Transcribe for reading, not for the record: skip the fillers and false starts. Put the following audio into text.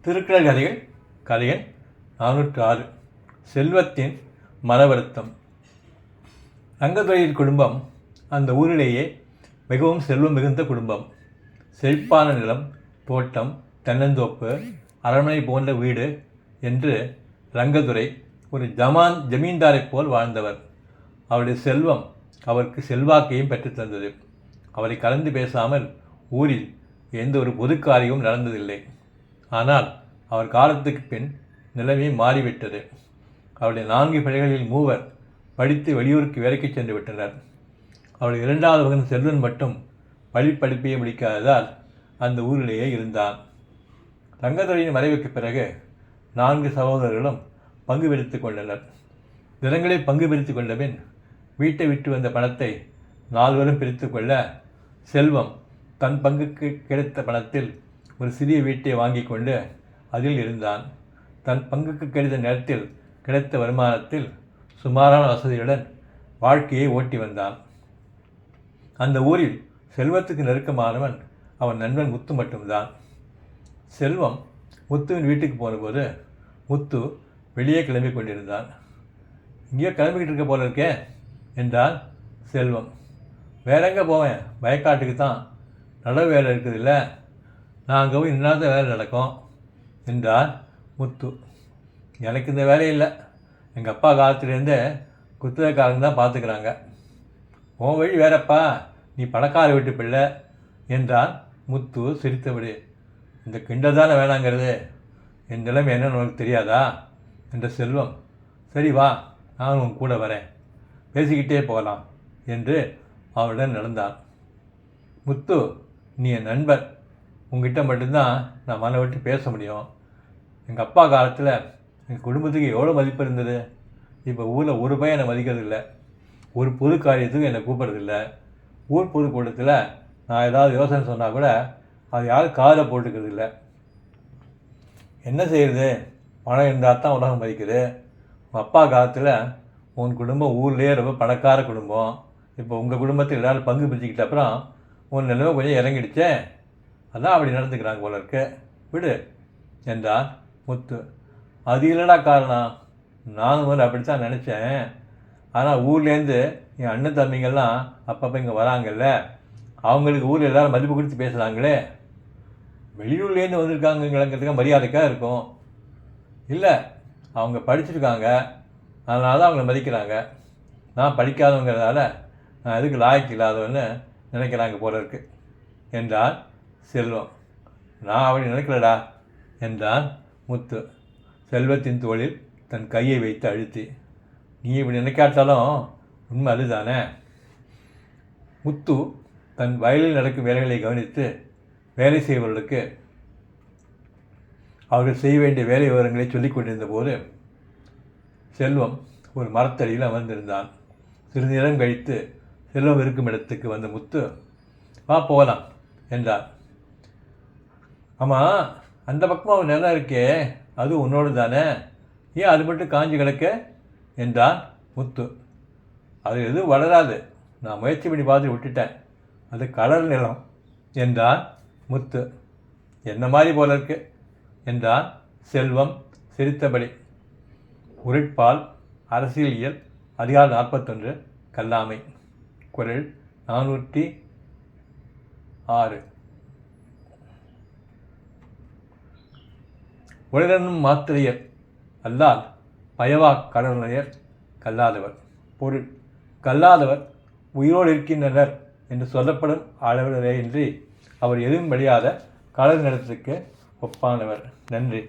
திருக்குறள் கதைகள் கதைகள் 406. செல்வத்தின் மனவருத்தம். ரங்கதுரையின் குடும்பம் அந்த ஊரிலேயே மிகவும் செல்வம் மிகுந்த குடும்பம். செழிப்பான நிலம், தோட்டம், தென்னந்தோப்பு, அரண்மனை போன்ற வீடு என்று ரங்கதுரை ஒரு ஜமீன்தாரைப் போல் வாழ்ந்தவர். அவருடைய செல்வம் அவருக்கு செல்வாக்கையும் பெற்றுத்தந்தது. அவரை கலந்து பேசாமல் ஊரில் எந்த ஒரு பொது காரியமும் நடந்ததில்லை. ஆனால் அவர் காலத்துக்கு பின் நிலைமை மாறிவிட்டது. அவருடைய 4 பிள்ளைகளில் 3 படித்து வெளியூருக்கு வேலைக்கு சென்று விட்டனர். அவருடைய 2வது மகன் செல்வன் மட்டும் படிப்பையே முடிக்காததால் அந்த ஊரிலேயே இருந்தான். ரங்கதுரையின் மறைவுக்கு பிறகு 4 சகோதரர்களும் பங்கு பிரித்து கொண்டனர். தினங்களை பங்கு பிரித்து கொண்ட பின் வீட்டை விட்டு வந்த பணத்தை 4 பிரித்து கொள்ள செல்வம் தன் பங்குக்கு கிடைத்த பணத்தில் ஒரு சிறிய வீட்டை வாங்கி கொண்டு அதில் இருந்தான். தன் பங்குக்கு கிடைத்த நேரத்தில் கிடைத்த வருமானத்தில் சுமாரான வசதியுடன் வாழ்க்கையை ஓட்டி வந்தான். அந்த ஊரில் செல்வத்துக்கு நெருக்கமானவன் அவன் நண்பன் முத்து மட்டும்தான். செல்வம் முத்துவின் வீட்டுக்கு போனபோது முத்து வெளியே கிளம்பி கொண்டிருந்தான். இங்கேயோ கிளம்பிக்கிட்டு இருக்க போல இருக்கே என்றான் செல்வம். வேற எங்கே போவேன், வயக்காட்டுக்கு தான், நடவு வேலை இருக்குது இல்லை, நான் அங்கே போய் இன்னாத வேலை நடக்கும் என்றார் முத்து. எனக்கு இந்த வேலை இல்லை, எங்கள் அப்பா காலத்துலேருந்தே குத்தகைக்காரங்க தான் பார்த்துக்கிறாங்க. உன் வழி வேறப்பா, நீ பணக்கார வீட்டு பிள்ளை என்றான் முத்து சிரித்தபடி. இந்த கிண்டல் தானே வேணாங்கிறது, என் நிலைமை என்னன்னு உனக்கு தெரியாதா என்ற செல்வம். சரி வா, நான் உன் கூட வரேன், பேசிக்கிட்டே போகலாம் என்று அவனுடன் நடந்தான். முத்து, நீ என் நண்பன், உங்ககிட்ட மட்டும்தான் நான் மன விட்டு பேச முடியும். எங்கள் அப்பா காலத்தில் எங்கள் குடும்பத்துக்கு எவ்வளோ மதிப்பு இருந்தது. இப்போ ஊரில் ஒரு பையன் என்னை மதிக்கிறதில்ல, ஒரு பொது காரியத்துக்கு என்னை கூப்பிட்றதில்ல. ஊர் பொதுக்கூட்டத்தில் நான் ஏதாவது யோசனை சொன்னால் கூட அது யாரும் காதில் போட்டுக்கிறது இல்லை. என்ன செய்கிறது, பணம் இருந்தால் தான் உலகம் மதிக்குது. உங்கள் அப்பா காலத்தில் உன் குடும்பம் ஊர்லேயே ரொம்ப பணக்கார குடும்பம். இப்போ உங்கள் குடும்பத்தில் எல்லாரும் பங்கு பிரிச்சுக்கிட்ட அப்புறம் உன் நிலைமை கொஞ்சம் இறங்கிடுச்சே, அதான் அப்படி நடந்துக்கிறாங்க போல இருக்கு, விடு என்றான் முத்து. அது இல்லைடா காரணம், நானும் வந்து அப்படித்தான் நினச்சேன். ஆனால் ஊர்லேருந்து என் அண்ணன் தம்பிங்கள்லாம் அப்பப்போ இங்கே வராங்கல்ல, அவங்களுக்கு ஊரில் எல்லோரும் மதிப்பு கொடுத்து பேசுகிறாங்களே. வெளியூர்லேருந்து வந்திருக்காங்கங்கிறதுக்காக மரியாதைக்காக இருக்கும். இல்லை, அவங்க படிச்சிருக்காங்க, அதனால தான் அவங்கள மதிக்கிறாங்க. நான் படிக்காதவங்கிறதால நான் எதுக்கு லாய்க்கு இல்லாதவன்னு நினைக்கிறாங்க போல இருக்கு என்றான் செல்வம். நான் அப்படி நினைக்கலடா என்றான் முத்து செல்வத்தின் தோளில் தன் கையை வைத்து அழுத்தி. நீ இப்படி நினைக்காட்டாலும் உண்மை அதுதானே. முத்து தன் வயலில் நடக்கும் வேலைகளை கவனித்து வேலை செய்பவர்களுக்கு அவர்கள் செய்ய வேண்டிய வேலை விவரங்களை சொல்லிக் கொண்டிருந்த போது செல்வம் ஒரு மரத்தடியில் அமர்ந்திருந்தான். சிறிது நேரம் கழித்து செல்வம் இருக்கும் இடத்துக்கு வந்த முத்து, வா போகலாம் என்றார். ஆமாம், அந்த பக்கமாக ஒரு நிலம் இருக்கே, அது உன்னோடு தானே, ஏன் அது மட்டும் காஞ்சி கிடக்க என்றான் முத்து. அது எதுவும் வளராது, நான் முயற்சி பண்ணி பார்த்து விட்டுட்டேன், அது கடல் நிலம் என்றான் முத்து. என்ன மாதிரி போல இருக்கு என்றான் செல்வம் சிரித்தபடி. உரைப்பால் அரசியலியல் அதிகாரம் 41 கல்லாமை. குறள் 406. உலகனும் மாத்திரையர் அல்லால் பயவா கடவுளையர் கல்லாதவர். பொருள், கல்லாதவர் உயிரோடு இருக்கின்றனர் என்று சொல்லப்படும் அளவிலே இன்றி அவர் எதுவும் வெளியாத கடல் நிலத்துக்கு ஒப்பானவர். நன்றி.